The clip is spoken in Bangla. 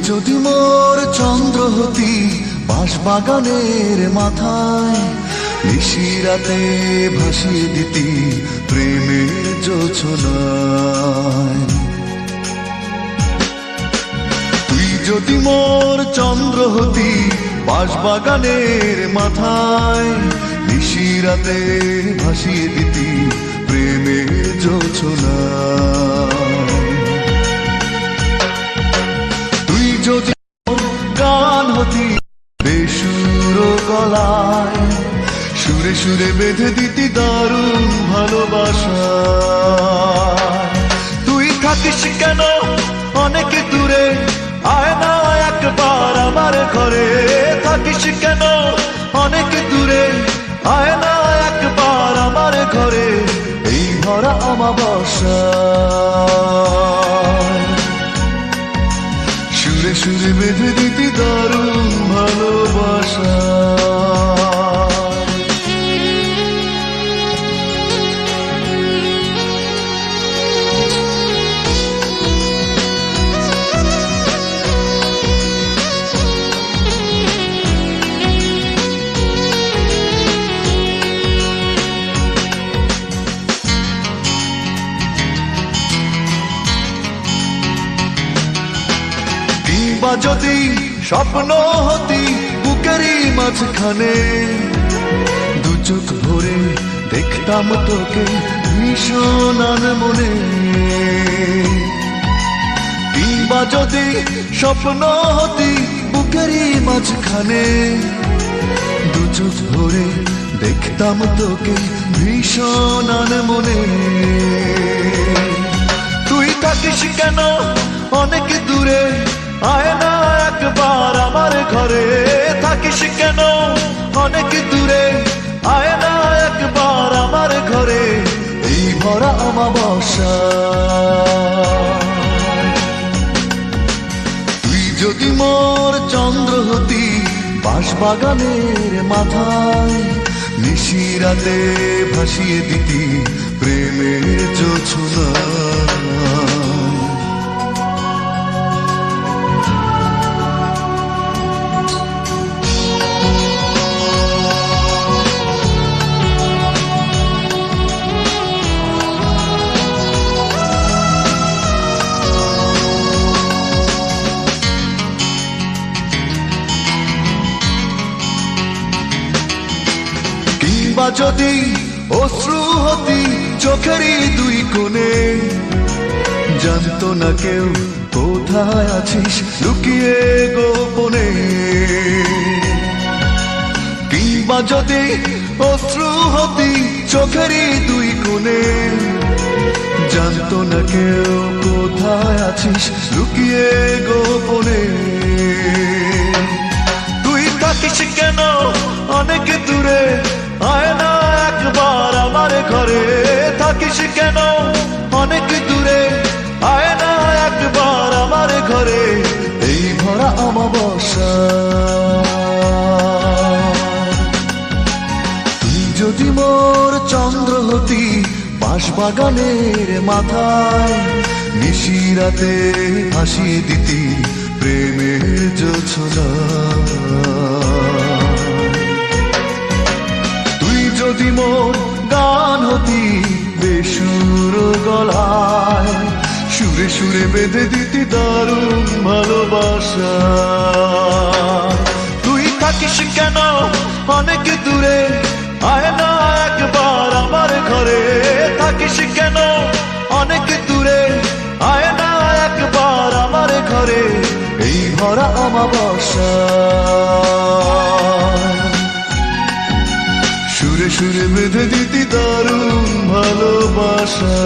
যদি মোর চন্দ্র হতি বাঁশবাগানের মাথায়, নিশিরাতে ভাসিয়ে দিতি প্রেমের জোছনায়। তুই যদি মোর চন্দ্র হতি বাঁশবাগানের মাথায়, নিশিরাতে ভাসিয়ে দিতি প্রেমের জোছনায়। তুই যদি গান হতি বেসুর গলায়, সুরে সুরে বেঁধে দিতি দারুণ ভালোবাসা। তুই থাকিস কেন অনেক দূরে, আয় না একবার আমার ঘরে। থাকিস কেন অনেক দূরে, আয় না একবার আমার ঘরে। এই ভরা অমাবস্যা সুরে সুরে বেঁধে দিতি দারুণ ভালোবাসা। কিংবা যদি স্বপ্ন হতি বুকেরই মাঝখানে, দু চোখ ভরে দেখতাম তোকে ভীষণ মনে। কিংবা যদি স্বপ্ন হতি বুকেরই মাঝখানে, দু চোখ ভরে দেখতাম তোকে ভীষণ মনে। তুই থাকিস কেন অনেক দূরে, আয় না একবার আমার ঘরে। থাকিস কেন অনেক দূরে, আয় না একবার আমার ঘরে। এই ভরা অমাবস্যা তুই যদি মোর চন্দ্র হতি বাঁশবাগানের মাথায়, নিশিরাতে ভাসিয়ে দিতি প্রেমের জোছনায়। কিংবা যদি অশ্রু হতি চোখেরই দুই কোণে, জানতো না কেউ কোথায় আছিস লুকিয়ে গোপনে। কিংবা যদি অশ্রু হতি চোখেরই দুই কোণে, জানতো না কেউ কোথায় আছিস লুকিয়ে গোপনে। তুই থাকিস কেন অনেক দূরে, আয় না একবার আমার ঘরে। থাকিস কেন অনেক দূরে, আয় না একবার আমার ঘরে। এই ভরা অমাবস্যা তুই যদি মোর চন্দ্র হতি বাঁশবাগানের মাথায়, নিশিরাতে ভাসিয়ে দিতি প্রেমের জোছনায়। যদি মোর গান হতি বেসুর গলায়, সুরে সুরে বেঁধে দিতি দারুণ ভালোবাসা। তুই থাকিস কেন অনেক দূরে, আয় না একবার আমার ঘরে। থাকিস কেন অনেক দূরে, আয় না একবার আমার ঘরে। এই ভরা অমাবস্যা সুরে সুরে বেঁধে দিতি দারুণ ভালোবাসা।